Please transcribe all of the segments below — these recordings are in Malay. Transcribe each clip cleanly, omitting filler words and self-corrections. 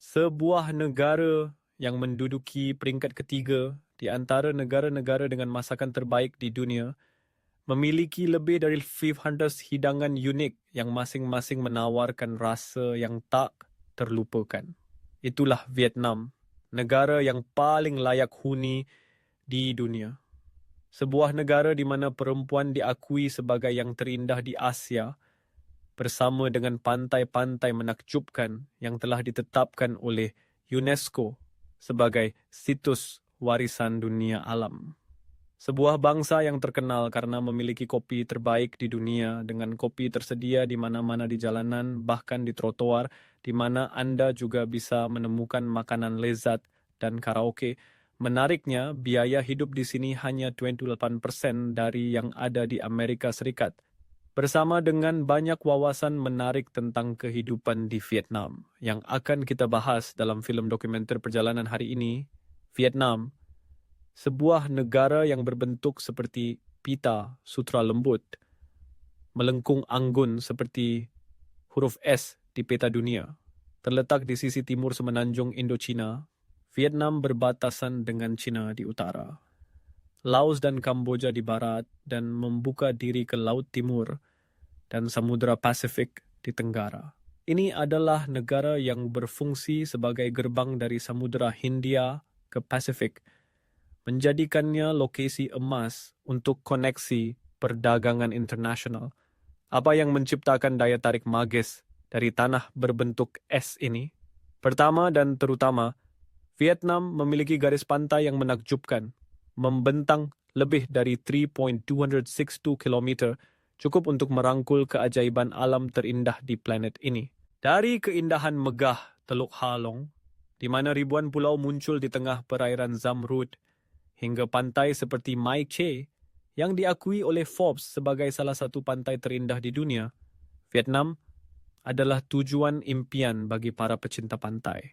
Sebuah negara yang menduduki peringkat ketiga di antara negara-negara dengan masakan terbaik di dunia memiliki lebih dari 500 hidangan unik yang masing-masing menawarkan rasa yang tak terlupakan. Itulah Vietnam, negara yang paling layak huni di dunia. Sebuah negara di mana perempuan diakui sebagai yang terindah di Asia bersama dengan pantai-pantai menakjubkan yang telah ditetapkan oleh UNESCO sebagai situs warisan dunia alam. Sebuah bangsa yang terkenal karena memiliki kopi terbaik di dunia dengan kopi tersedia di mana-mana di jalanan, bahkan di trotoar, di mana Anda juga bisa menemukan makanan lezat dan karaoke. Menariknya, biaya hidup di sini hanya 28% dari yang ada di Amerika Serikat. Bersama dengan banyak wawasan menarik tentang kehidupan di Vietnam yang akan kita bahas dalam filem dokumenter perjalanan hari ini, Vietnam, sebuah negara yang berbentuk seperti pita sutra lembut, melengkung anggun seperti huruf S di peta dunia. Terletak di sisi timur semenanjung Indochina, Vietnam berbatasan dengan China di utara, Laos dan Kamboja di barat, dan membuka diri ke Laut Timur dan Samudra Pasifik di tenggara. Ini adalah negara yang berfungsi sebagai gerbang dari Samudra Hindia ke Pasifik, menjadikannya lokasi emas untuk koneksi perdagangan internasional. Apa yang menciptakan daya tarik magis dari tanah berbentuk es ini? Pertama dan terutama, Vietnam memiliki garis pantai yang menakjubkan, membentang lebih dari 3.262 km, cukup untuk merangkul keajaiban alam terindah di planet ini. Dari keindahan megah Teluk Halong, di mana ribuan pulau muncul di tengah perairan Zamrud, hingga pantai seperti Mai Che, yang diakui oleh Forbes sebagai salah satu pantai terindah di dunia, Vietnam adalah tujuan impian bagi para pecinta pantai.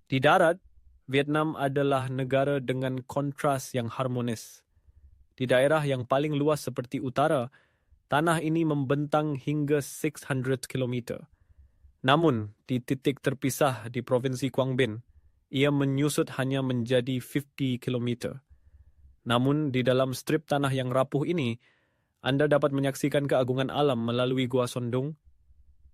Di darat, Vietnam adalah negara dengan kontras yang harmonis. Di daerah yang paling luas seperti utara, tanah ini membentang hingga 600 km. Namun, di titik terpisah di Provinsi Quang Binh, ia menyusut hanya menjadi 50 km. Namun, di dalam strip tanah yang rapuh ini, Anda dapat menyaksikan keagungan alam melalui Gua Sondong,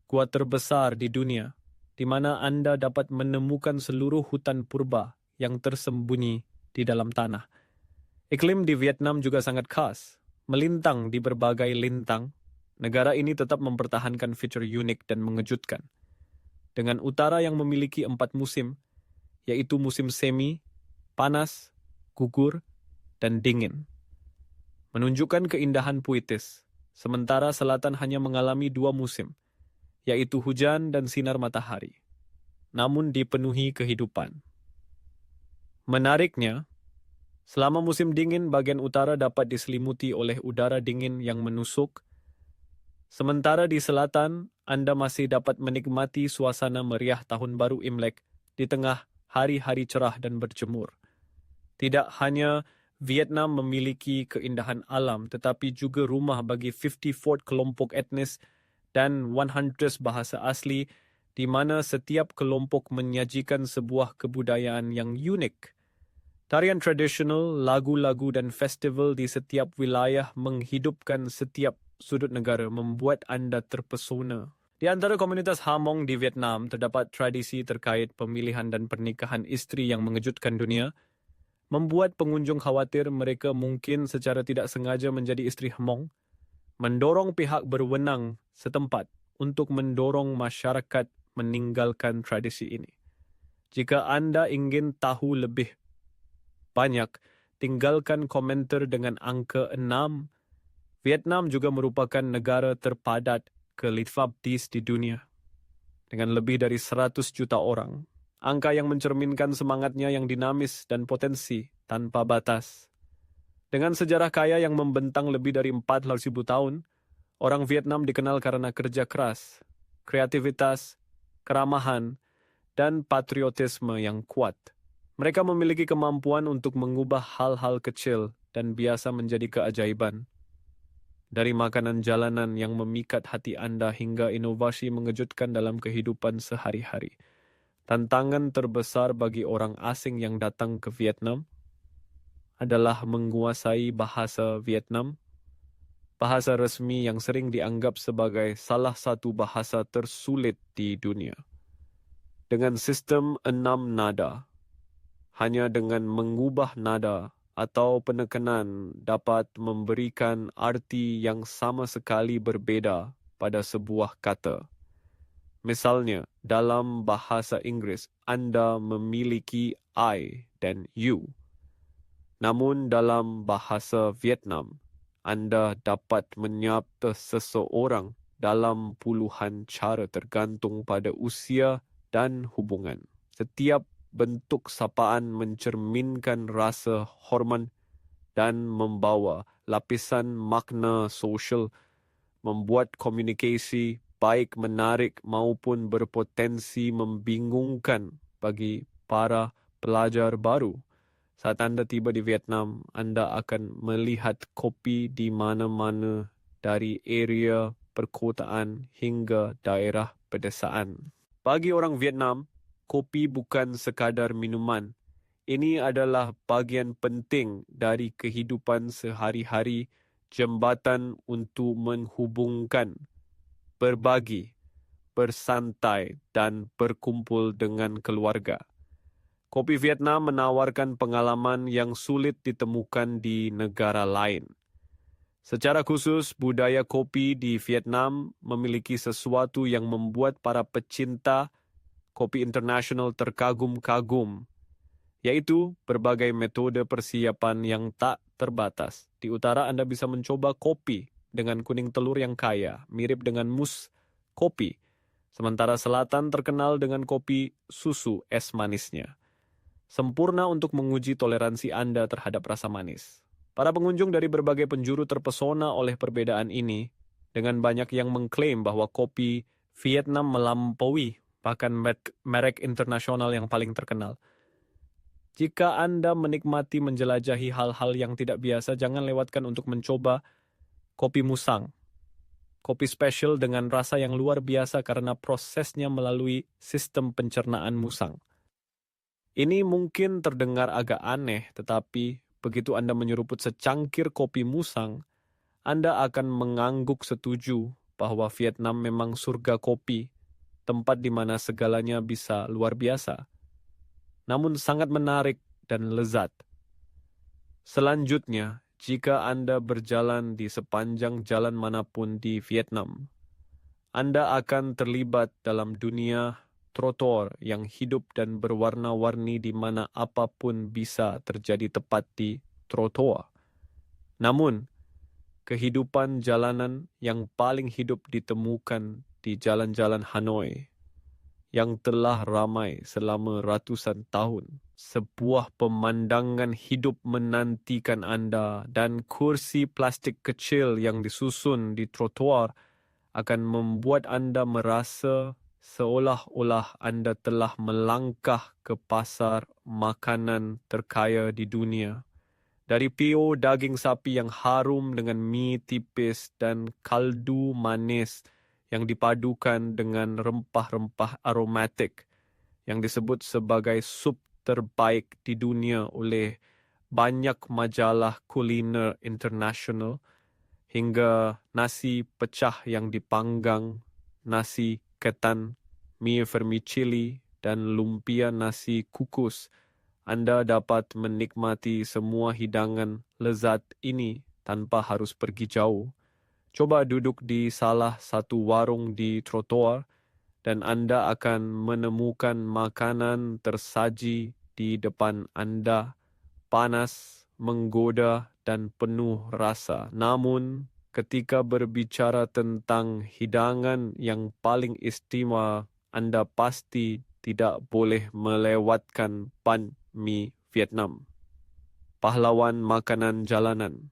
gua terbesar di dunia, di mana Anda dapat menemukan seluruh hutan purba yang tersembunyi di dalam tanah. Iklim di Vietnam juga sangat khas. Melintang di berbagai lintang, negara ini tetap mempertahankan fitur unik dan mengejutkan. Dengan utara yang memiliki 4 musim, yaitu musim semi, panas, gugur, dan dingin, menunjukkan keindahan puitis, sementara selatan hanya mengalami 2 musim, yaitu hujan dan sinar matahari, namun dipenuhi kehidupan. Menariknya, selama musim dingin, bagian utara dapat diselimuti oleh udara dingin yang menusuk, sementara di selatan, Anda masih dapat menikmati suasana meriah Tahun Baru Imlek di tengah hari-hari cerah dan berjemur. Tidak hanya Vietnam memiliki keindahan alam, tetapi juga rumah bagi 54 kelompok etnis dan 100 bahasa asli, di mana setiap kelompok menyajikan sebuah kebudayaan yang unik. Tarian tradisional, lagu-lagu dan festival di setiap wilayah menghidupkan setiap sudut negara, membuat Anda terpesona. Di antara komunitas Hmong di Vietnam, terdapat tradisi terkait pemilihan dan pernikahan isteri yang mengejutkan dunia, membuat pengunjung khawatir mereka mungkin secara tidak sengaja menjadi isteri Hmong, mendorong pihak berwenang setempat untuk mendorong masyarakat meninggalkan tradisi ini. Jika Anda ingin tahu lebih banyak, tinggalkan komentar dengan angka 6. Vietnam juga merupakan negara terpadat ke-15 di dunia, dengan lebih dari 100 juta orang. Angka yang mencerminkan semangatnya yang dinamis dan potensi tanpa batas. Dengan sejarah kaya yang membentang lebih dari 400.000 tahun, orang Vietnam dikenal karena kerja keras, kreativitas, keramahan, dan patriotisme yang kuat. Mereka memiliki kemampuan untuk mengubah hal-hal kecil dan biasa menjadi keajaiban. Dari makanan jalanan yang memikat hati Anda hingga inovasi mengejutkan dalam kehidupan sehari-hari. Tantangan terbesar bagi orang asing yang datang ke Vietnam adalah menguasai bahasa Vietnam, bahasa resmi yang sering dianggap sebagai salah satu bahasa tersulit di dunia. Dengan sistem 6 nada, hanya dengan mengubah nada atau penekanan dapat memberikan arti yang sama sekali berbeda pada sebuah kata. Misalnya, dalam bahasa Inggris, Anda memiliki I dan you. Namun dalam bahasa Vietnam, Anda dapat menyapa seseorang dalam puluhan cara tergantung pada usia dan hubungan. Setiap bentuk sapaan mencerminkan rasa hormat dan membawa lapisan makna sosial, membuat komunikasi baik menarik maupun berpotensi membingungkan bagi para pelajar baru. Saat Anda tiba di Vietnam, Anda akan melihat kopi di mana-mana dari area perkotaan hingga daerah pedesaan. Bagi orang Vietnam, kopi bukan sekadar minuman. Ini adalah bagian penting dari kehidupan sehari-hari, jembatan untuk menghubungkan, berbagi, bersantai dan berkumpul dengan keluarga. Kopi Vietnam menawarkan pengalaman yang sulit ditemukan di negara lain. Secara khusus, budaya kopi di Vietnam memiliki sesuatu yang membuat para pecinta kopi internasional terkagum-kagum, yaitu berbagai metode persiapan yang tak terbatas. Di utara Anda bisa mencoba kopi dengan kuning telur yang kaya, mirip dengan mus kopi. Sementara selatan terkenal dengan kopi susu es manisnya. Sempurna untuk menguji toleransi Anda terhadap rasa manis. Para pengunjung dari berbagai penjuru terpesona oleh perbedaan ini, dengan banyak yang mengklaim bahwa kopi Vietnam melampaui bahkan merek internasional yang paling terkenal. Jika Anda menikmati menjelajahi hal-hal yang tidak biasa, jangan lewatkan untuk mencoba kopi musang. Kopi spesial dengan rasa yang luar biasa karena prosesnya melalui sistem pencernaan musang. Ini mungkin terdengar agak aneh, tetapi begitu Anda menyeruput secangkir kopi musang, Anda akan mengangguk setuju bahwa Vietnam memang surga kopi, tempat di mana segalanya bisa luar biasa, namun sangat menarik dan lezat. Selanjutnya, jika Anda berjalan di sepanjang jalan manapun di Vietnam, Anda akan terlibat dalam dunia trotoar yang hidup dan berwarna-warni di mana apapun bisa terjadi tepat di trotoar. Namun, kehidupan jalanan yang paling hidup ditemukan di jalan-jalan Hanoi yang telah ramai selama ratusan tahun. Sebuah pemandangan hidup menantikan Anda dan kursi plastik kecil yang disusun di trotoar akan membuat Anda merasa seolah-olah Anda telah melangkah ke pasar makanan terkaya di dunia. Dari pio daging sapi yang harum dengan mie tipis dan kaldu manis yang dipadukan dengan rempah-rempah aromatik yang disebut sebagai sup terbaik di dunia oleh banyak majalah kuliner internasional, hingga nasi pecah yang dipanggang, nasi ketan, mie vermicelli, dan lumpia nasi kukus. Anda dapat menikmati semua hidangan lezat ini tanpa harus pergi jauh. Coba duduk di salah satu warung di trotoar dan Anda akan menemukan makanan tersaji di depan Anda, panas, menggoda, dan penuh rasa. Namun, ketika berbicara tentang hidangan yang paling istimewa, Anda pasti tidak boleh melewatkan banh mi Vietnam. Pahlawan makanan jalanan.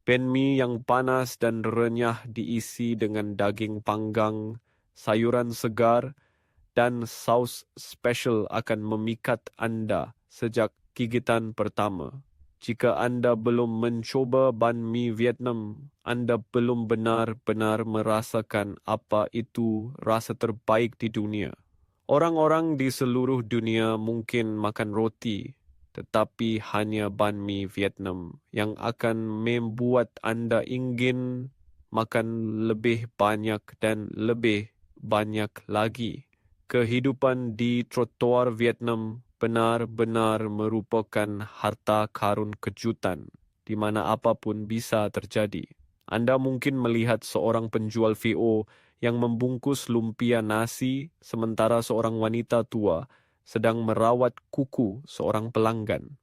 Banh mi yang panas dan renyah diisi dengan daging panggang, sayuran segar, dan saus spesial akan memikat Anda sejak gigitan pertama. Jika Anda belum mencoba banh mi Vietnam, Anda belum benar-benar merasakan apa itu rasa terbaik di dunia. Orang-orang di seluruh dunia mungkin makan roti, tetapi hanya banh mi Vietnam yang akan membuat anda ingin makan lebih banyak dan lebih banyak lagi. Kehidupan di trotoar Vietnam benar-benar merupakan harta karun kejutan, di mana apapun bisa terjadi. Anda mungkin melihat seorang penjual VO yang membungkus lumpia nasi sementara seorang wanita tua sedang merawat kuku seorang pelanggan.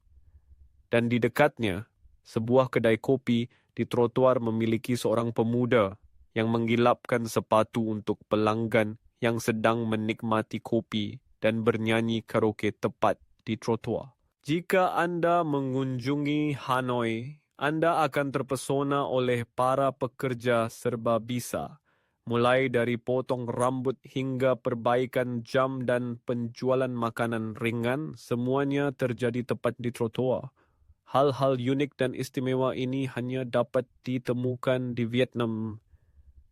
Dan di dekatnya, sebuah kedai kopi di trotoar memiliki seorang pemuda yang menggilapkan sepatu untuk pelanggan yang sedang menikmati kopi dan bernyanyi karaoke tepat di trotoar. Jika Anda mengunjungi Hanoi, Anda akan terpesona oleh para pekerja serba bisa, mulai dari potong rambut hingga perbaikan jam dan penjualan makanan ringan, semuanya terjadi tepat di trotoar. Hal-hal unik dan istimewa ini hanya dapat ditemukan di Vietnam,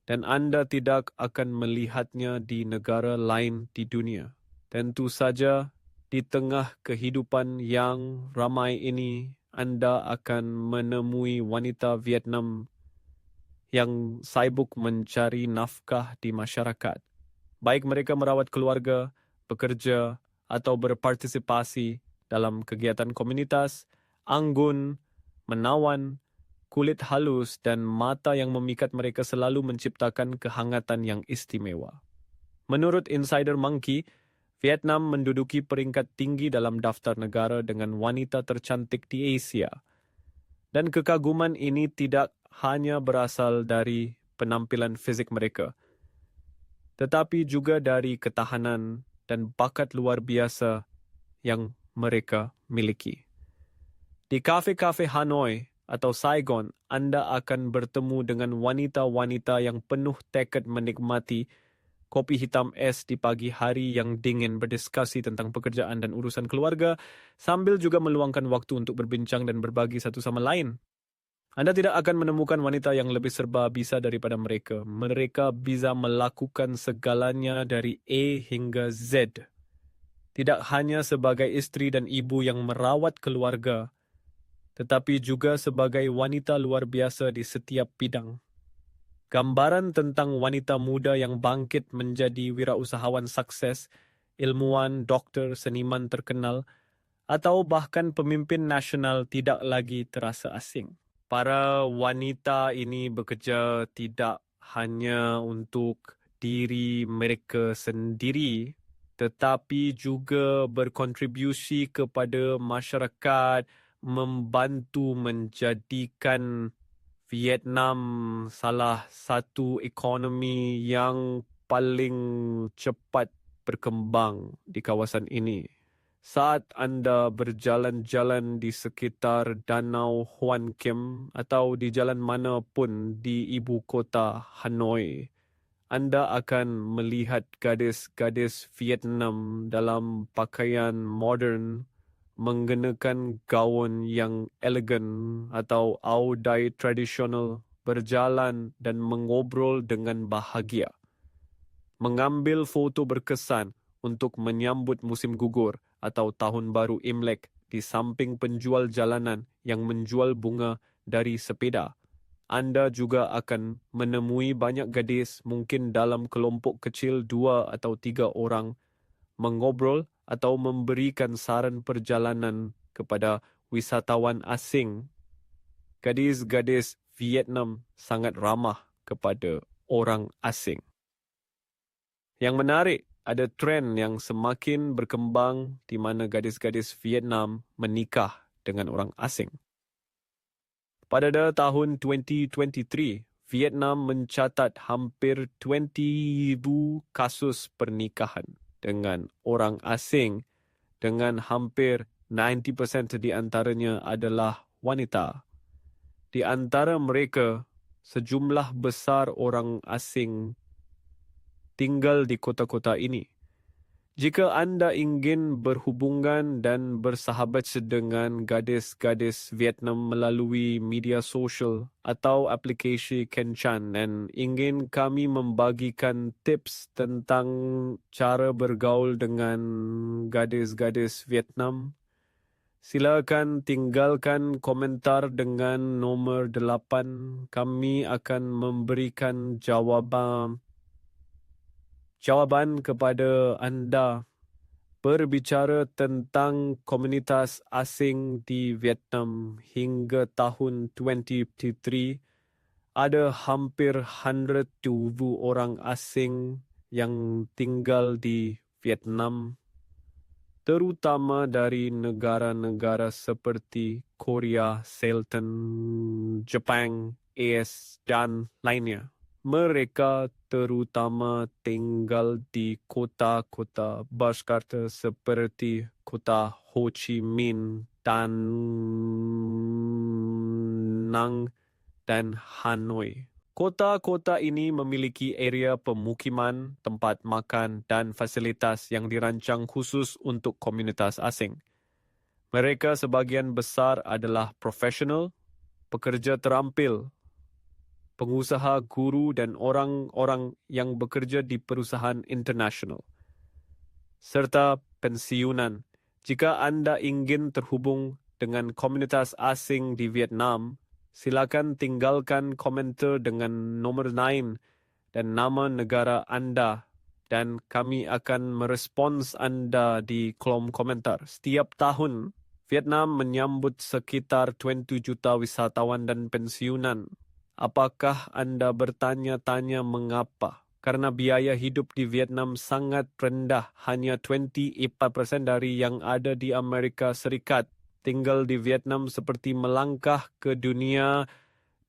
dan Anda tidak akan melihatnya di negara lain di dunia. Tentu saja, di tengah kehidupan yang ramai ini, Anda akan menemui wanita Vietnam yang sibuk mencari nafkah di masyarakat. Baik mereka merawat keluarga, bekerja, atau berpartisipasi dalam kegiatan komunitas, anggun, menawan, kulit halus dan mata yang memikat mereka selalu menciptakan kehangatan yang istimewa. Menurut Insider Monkey, Vietnam menduduki peringkat tinggi dalam daftar negara dengan wanita tercantik di Asia. Dan kekaguman ini tidak hanya berasal dari penampilan fisik mereka, tetapi juga dari ketahanan dan bakat luar biasa yang mereka miliki. Di kafe-kafe Hanoi atau Saigon, Anda akan bertemu dengan wanita-wanita yang penuh tekad menikmati kopi hitam es di pagi hari yang dingin, berdiskusi tentang pekerjaan dan urusan keluarga, sambil juga meluangkan waktu untuk berbincang dan berbagi satu sama lain. Anda tidak akan menemukan wanita yang lebih serba bisa daripada mereka. Mereka bisa melakukan segalanya dari A hingga Z. Tidak hanya sebagai istri dan ibu yang merawat keluarga, tetapi juga sebagai wanita luar biasa di setiap bidang. Gambaran tentang wanita muda yang bangkit menjadi wirausahawan sukses, ilmuwan, dokter, seniman terkenal, atau bahkan pemimpin nasional tidak lagi terasa asing. Para wanita ini bekerja tidak hanya untuk diri mereka sendiri, tetapi juga berkontribusi kepada masyarakat, membantu menjadikan Vietnam salah satu ekonomi yang paling cepat berkembang di kawasan ini. Saat Anda berjalan-jalan di sekitar Danau Hoan Kiem atau di jalan manapun di ibu kota Hanoi, Anda akan melihat gadis-gadis Vietnam dalam pakaian moden mengenakan gaun yang elegan atau áo dai tradisional, berjalan dan mengobrol dengan bahagia. Mengambil foto berkesan untuk menyambut musim gugur atau tahun baru Imlek di samping penjual jalanan yang menjual bunga dari sepeda. Anda juga akan menemui banyak gadis, mungkin dalam kelompok kecil 2 atau 3 orang, mengobrol atau memberikan saran perjalanan kepada wisatawan asing. Gadis-gadis Vietnam sangat ramah kepada orang asing. Yang menarik, ada tren yang semakin berkembang di mana gadis-gadis Vietnam menikah dengan orang asing. Pada tahun 2023, Vietnam mencatat hampir 20,000 kasus pernikahan dengan orang asing, dengan hampir 90% di antaranya adalah wanita. Di antara mereka, sejumlah besar orang asing tinggal di kota-kota ini. Jika anda ingin berhubungan dan bersahabat dengan gadis-gadis Vietnam melalui media sosial atau aplikasi Kencan dan ingin kami membagikan tips tentang cara bergaul dengan gadis-gadis Vietnam, silakan tinggalkan komentar dengan nomor 8. Kami akan memberikan jawaban kepada anda. Berbicara tentang komunitas asing di Vietnam hingga tahun 2023, ada hampir 100,000 orang asing yang tinggal di Vietnam, terutama dari negara-negara seperti Korea Selatan, Jepang, AS, dan lainnya. Mereka terutama tinggal di kota-kota besar seperti kota Ho Chi Minh, Da Nang, dan Hanoi. Kota-kota ini memiliki area pemukiman, tempat makan, dan fasilitas yang dirancang khusus untuk komunitas asing. Mereka sebagian besar adalah profesional, pekerja terampil, pengusaha, guru, dan orang-orang yang bekerja di perusahaan internasional, serta pensiunan. Jika anda ingin terhubung dengan komunitas asing di Vietnam, silakan tinggalkan komentar dengan nomor 9 dan nama negara anda, dan kami akan merespons anda di kolom komentar. Setiap tahun, Vietnam menyambut sekitar 20 juta wisatawan dan pensiunan. Apakah anda bertanya-tanya mengapa? Karena biaya hidup di Vietnam sangat rendah, hanya 28% dari yang ada di Amerika Serikat. Tinggal di Vietnam seperti melangkah ke dunia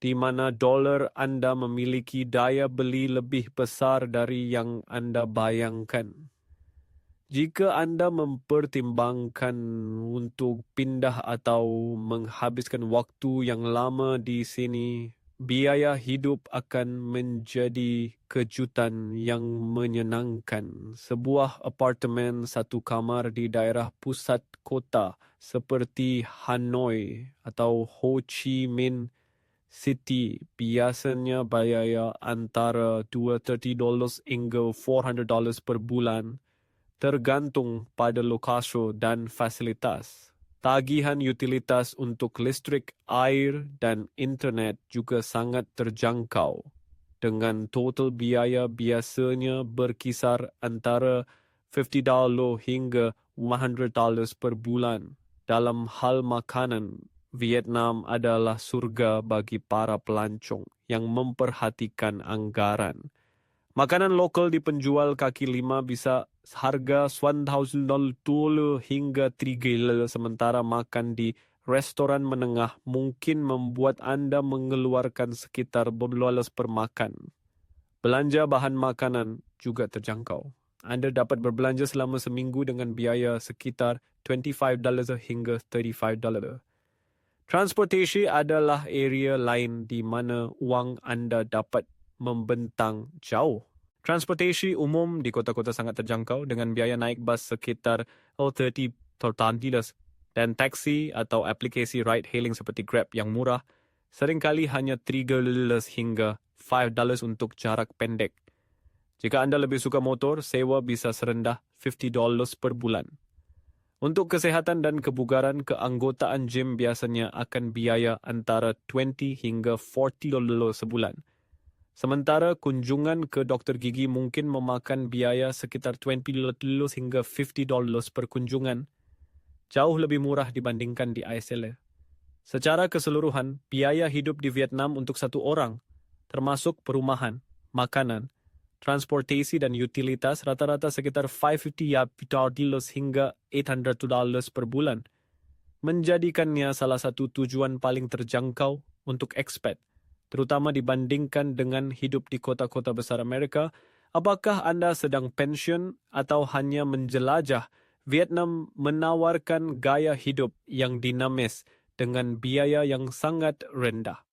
di mana dolar anda memiliki daya beli lebih besar dari yang anda bayangkan. Jika anda mempertimbangkan untuk pindah atau menghabiskan waktu yang lama di sini, biaya hidup akan menjadi kejutan yang menyenangkan. Sebuah apartemen satu kamar di daerah pusat kota seperti Hanoi atau Ho Chi Minh City biasanya bayar antara $230 hingga $400 per bulan, tergantung pada lokasi dan fasilitas. Tagihan utilitas untuk listrik, air, dan internet juga sangat terjangkau, dengan total biaya biasanya berkisar antara $50 hingga $100 per bulan. Dalam hal makanan, Vietnam adalah surga bagi para pelancong yang memperhatikan anggaran. Makanan lokal di penjual kaki lima bisa harga $1,000 hingga $3,000, sementara makan di restoran menengah mungkin membuat anda mengeluarkan sekitar $10 per makan. Belanja bahan makanan juga terjangkau. Anda dapat berbelanja selama seminggu dengan biaya sekitar $25 hingga $35. Transportasi adalah area lain di mana wang anda dapat membentang jauh. Transportasi umum di kota-kota sangat terjangkau dengan biaya naik bas sekitar $30 dan taksi atau aplikasi ride-hailing seperti Grab yang murah seringkali hanya $3 hingga $5 untuk jarak pendek. Jika anda lebih suka motor, sewa bisa serendah $50 per bulan. Untuk kesehatan dan kebugaran, keanggotaan gym biasanya akan biaya antara $20 hingga $40 sebulan. Sementara kunjungan ke dokter gigi mungkin memakan biaya sekitar $20 hingga $50 per kunjungan, jauh lebih murah dibandingkan di Australia. Secara keseluruhan, biaya hidup di Vietnam untuk satu orang, termasuk perumahan, makanan, transportasi dan utilitas rata-rata sekitar $550 hingga $800 per bulan, menjadikannya salah satu tujuan paling terjangkau untuk expat, terutama dibandingkan dengan hidup di kota-kota besar Amerika. Apakah anda sedang pensiun atau hanya menjelajah? Vietnam menawarkan gaya hidup yang dinamis dengan biaya yang sangat rendah.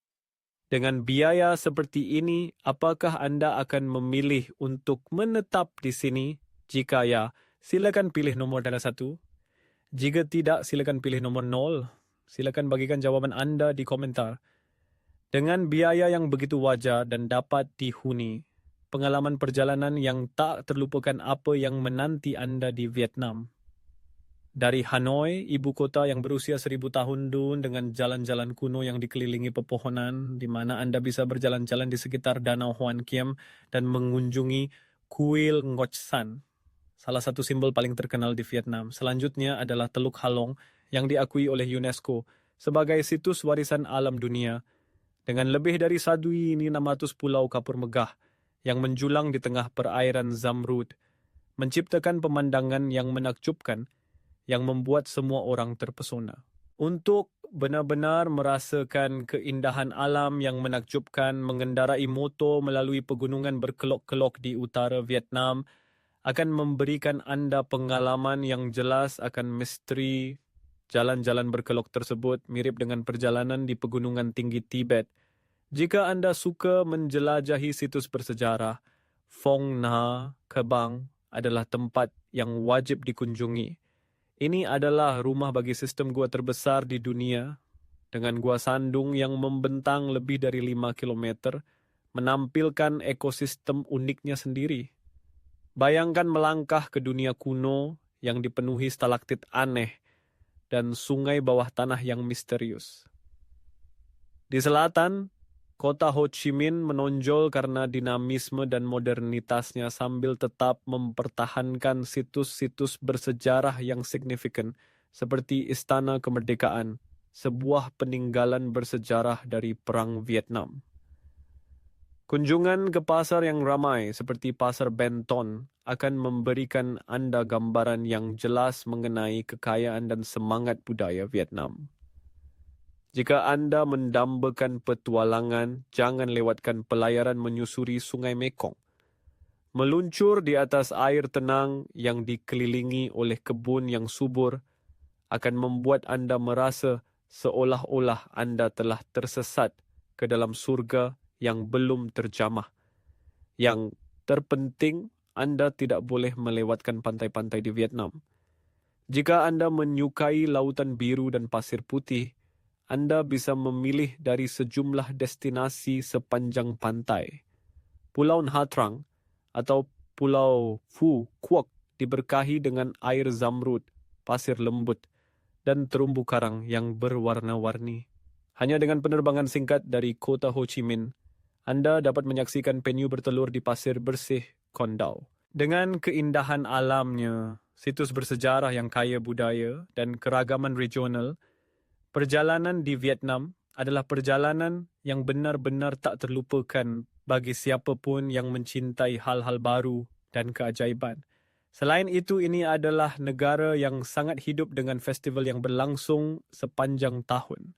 Dengan biaya seperti ini, apakah anda akan memilih untuk menetap di sini? Jika ya, Silakan pilih nomor antara 1. Jika tidak, silakan pilih nomor 0. Silakan bagikan jawaban anda di komentar. Dengan biaya yang begitu wajar dan dapat dihuni, pengalaman perjalanan yang tak terlupakan apa yang menanti anda di Vietnam. Dari Hanoi, ibu kota yang berusia 1000 tahun dun dengan jalan-jalan kuno yang dikelilingi pepohonan, di mana anda bisa berjalan-jalan di sekitar Danau Hoan Kiem dan mengunjungi Kuil Ngoc San, salah satu simbol paling terkenal di Vietnam. Selanjutnya adalah Teluk Halong yang diakui oleh UNESCO sebagai situs warisan alam dunia dengan lebih dari 1,600 pulau kapur megah yang menjulang di tengah perairan Zamrud, menciptakan pemandangan yang menakjubkan yang membuat semua orang terpesona. Untuk benar-benar merasakan keindahan alam yang menakjubkan, mengendarai motor melalui pegunungan berkelok-kelok di utara Vietnam akan memberikan anda pengalaman yang jelas akan misteri jalan-jalan berkelok tersebut, mirip dengan perjalanan di pegunungan tinggi Tibet. Jika anda suka menjelajahi situs bersejarah, Phong Nha Kebang adalah tempat yang wajib dikunjungi. Ini adalah rumah bagi sistem gua terbesar di dunia, dengan gua sandung yang membentang lebih dari 5 kilometer, menampilkan ekosistem uniknya sendiri. Bayangkan melangkah ke dunia kuno yang dipenuhi stalaktit aneh dan sungai bawah tanah yang misterius. Di selatan, kota Ho Chi Minh menonjol karena dinamisme dan modernitasnya sambil tetap mempertahankan situs-situs bersejarah yang signifikan seperti Istana Kemerdekaan, sebuah peninggalan bersejarah dari Perang Vietnam. Kunjungan ke pasar yang ramai seperti Pasar Ben Ton akan memberikan anda gambaran yang jelas mengenai kekayaan dan semangat budaya Vietnam. Jika anda mendambakan petualangan, jangan lewatkan pelayaran menyusuri Sungai Mekong. Meluncur di atas air tenang yang dikelilingi oleh kebun yang subur akan membuat anda merasa seolah-olah anda telah tersesat ke dalam surga yang belum terjamah. Yang terpenting, anda tidak boleh melewatkan pantai-pantai di Vietnam. Jika anda menyukai lautan biru dan pasir putih, anda bisa memilih dari sejumlah destinasi sepanjang pantai. Pulau Nha Trang atau Pulau Phu Quoc diberkahi dengan air zamrud, pasir lembut, dan terumbu karang yang berwarna-warni. Hanya dengan penerbangan singkat dari kota Ho Chi Minh, anda dapat menyaksikan penyu bertelur di pasir bersih Con Dao. Dengan keindahan alamnya, situs bersejarah yang kaya budaya, dan keragaman regional, perjalanan di Vietnam adalah perjalanan yang benar-benar tak terlupakan bagi siapapun yang mencintai hal-hal baru dan keajaiban. Selain itu, ini adalah negara yang sangat hidup dengan festival yang berlangsung sepanjang tahun.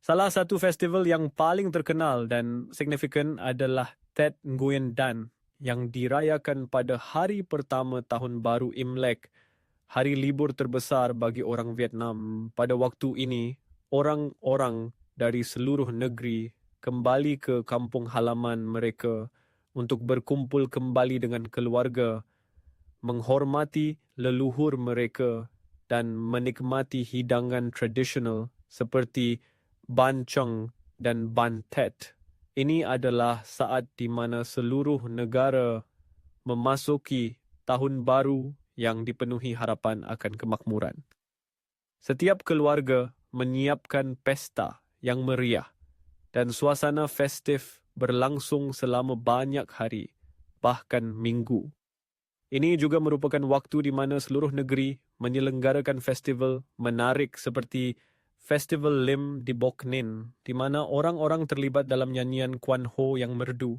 Salah satu festival yang paling terkenal dan signifikan adalah Tết Nguyên Đán yang dirayakan pada hari pertama tahun baru Imlek, hari libur terbesar bagi orang Vietnam. Pada waktu ini, orang-orang dari seluruh negeri kembali ke kampung halaman mereka untuk berkumpul kembali dengan keluarga, menghormati leluhur mereka dan menikmati hidangan tradisional seperti Ban Cheng dan Ban Tet. Ini adalah saat di mana seluruh negara memasuki tahun baru yang dipenuhi harapan akan kemakmuran. Setiap keluarga menyiapkan pesta yang meriah dan suasana festif berlangsung selama banyak hari, bahkan minggu. Ini juga merupakan waktu di mana seluruh negeri menyelenggarakan festival menarik seperti Festival Lim di Bok Ninh, di mana orang-orang terlibat dalam nyanyian Quan Ho yang merdu,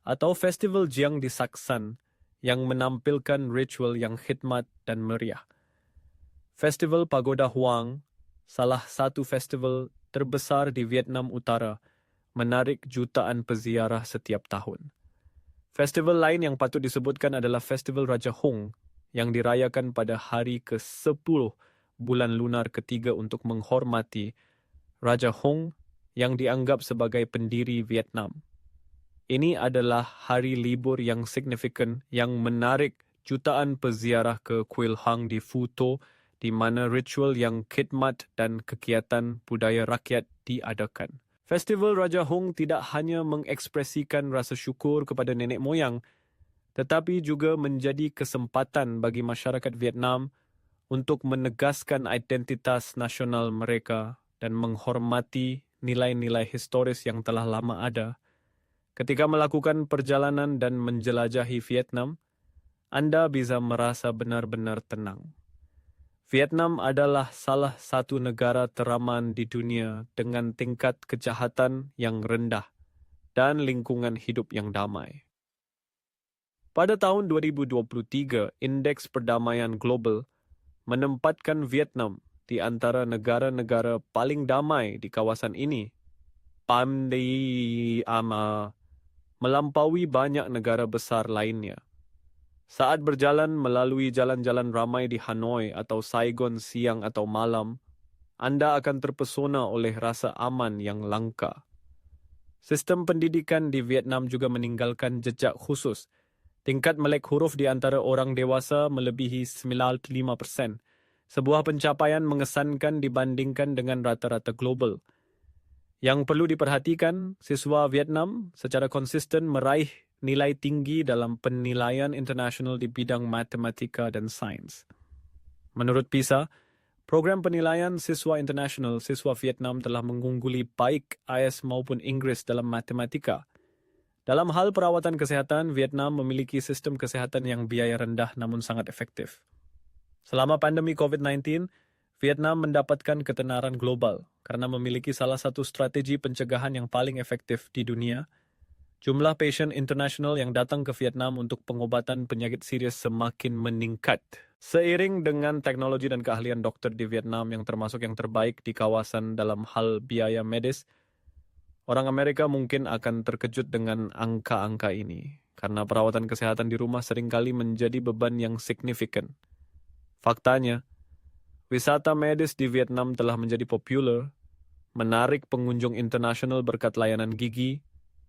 atau Festival Giang di Saksan yang menampilkan ritual yang khidmat dan meriah. Festival Pagoda Huang, salah satu festival terbesar di Vietnam Utara, menarik jutaan peziarah setiap tahun. Festival lain yang patut disebutkan adalah Festival Raja Hong yang dirayakan pada hari ke-10 bulan lunar ketiga untuk menghormati Raja Hong yang dianggap sebagai pendiri Vietnam. Ini adalah hari libur yang signifikan yang menarik jutaan peziarah ke Kuil Hang di Futo, di mana ritual yang khidmat dan kegiatan budaya rakyat diadakan. Festival Raja Hong tidak hanya mengekspresikan rasa syukur kepada nenek moyang, tetapi juga menjadi kesempatan bagi masyarakat Vietnam untuk menegaskan identitas nasional mereka dan menghormati nilai-nilai historis yang telah lama ada. Ketika melakukan perjalanan dan menjelajahi Vietnam, Anda bisa merasa benar-benar tenang. Vietnam adalah salah satu negara teraman di dunia dengan tingkat kejahatan yang rendah dan lingkungan hidup yang damai. Pada tahun 2023, Indeks Perdamaian Global menempatkan Vietnam di antara negara-negara paling damai di kawasan ini. Melampaui banyak negara besar lainnya. Saat berjalan melalui jalan-jalan ramai di Hanoi atau Saigon siang atau malam, Anda akan terpesona oleh rasa aman yang langka. Sistem pendidikan di Vietnam juga meninggalkan jejak khusus. Tingkat melek huruf di antara orang dewasa melebihi 95%. Sebuah pencapaian mengesankan dibandingkan dengan rata-rata global. Yang perlu diperhatikan, siswa Vietnam secara konsisten meraih nilai tinggi dalam penilaian internasional di bidang matematika dan sains. Menurut PISA, program penilaian siswa internasional siswa Vietnam telah mengungguli baik AS maupun Inggris dalam matematika. Dalam hal perawatan kesehatan, Vietnam memiliki sistem kesehatan yang biaya rendah namun sangat efektif. Selama pandemi COVID-19, Vietnam mendapatkan ketenaran global karena memiliki salah satu strategi pencegahan yang paling efektif di dunia. Jumlah pasien internasional yang datang ke Vietnam untuk pengobatan penyakit serius semakin meningkat. Seiring dengan teknologi dan keahlian dokter di Vietnam yang termasuk yang terbaik di kawasan dalam hal biaya medis, orang Amerika mungkin akan terkejut dengan angka-angka ini, karena perawatan kesehatan di rumah seringkali menjadi beban yang signifikan. Faktanya, wisata medis di Vietnam telah menjadi populer, menarik pengunjung internasional berkat layanan gigi,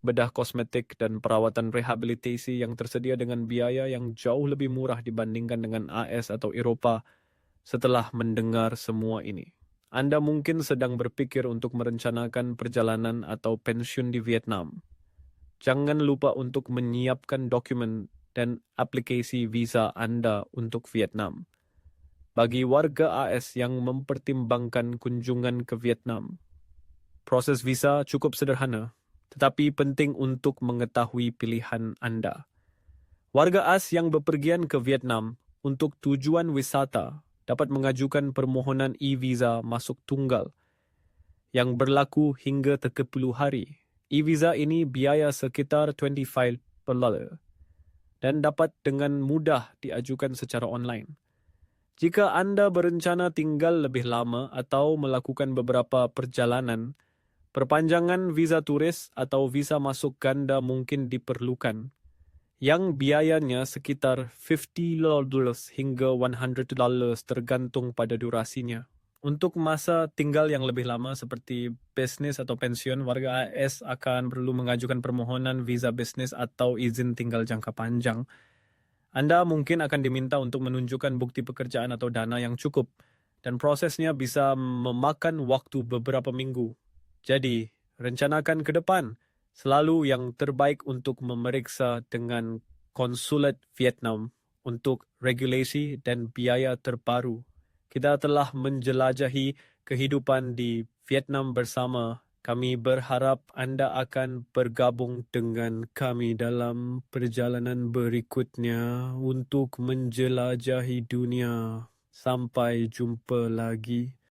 bedah kosmetik, dan perawatan rehabilitasi yang tersedia dengan biaya yang jauh lebih murah dibandingkan dengan AS atau Eropa. Setelah mendengar semua ini, Anda mungkin sedang berpikir untuk merencanakan perjalanan atau pensiun di Vietnam. Jangan lupa untuk menyiapkan dokumen dan aplikasi visa Anda untuk Vietnam. Bagi warga AS yang mempertimbangkan kunjungan ke Vietnam, proses visa cukup sederhana, tetapi penting untuk mengetahui pilihan Anda. Warga AS yang bepergian ke Vietnam untuk tujuan wisata dapat mengajukan permohonan e-visa masuk tunggal yang berlaku hingga 30 hari. E-visa ini biaya sekitar $25 dan dapat dengan mudah diajukan secara online. Jika Anda berencana tinggal lebih lama atau melakukan beberapa perjalanan, perpanjangan visa turis atau visa masuk ganda mungkin diperlukan, yang biayanya sekitar $50 hingga $100 tergantung pada durasinya. Untuk masa tinggal yang lebih lama seperti bisnis atau pensiun, warga AS akan perlu mengajukan permohonan visa bisnis atau izin tinggal jangka panjang. Anda mungkin akan diminta untuk menunjukkan bukti pekerjaan atau dana yang cukup, dan prosesnya bisa memakan waktu beberapa minggu. Jadi, rencanakan ke depan selalu yang terbaik untuk memeriksa dengan konsulat Vietnam untuk regulasi dan biaya terbaru. Kita telah menjelajahi kehidupan di Vietnam bersama. Kami berharap Anda akan bergabung dengan kami dalam perjalanan berikutnya untuk menjelajahi dunia. Sampai jumpa lagi.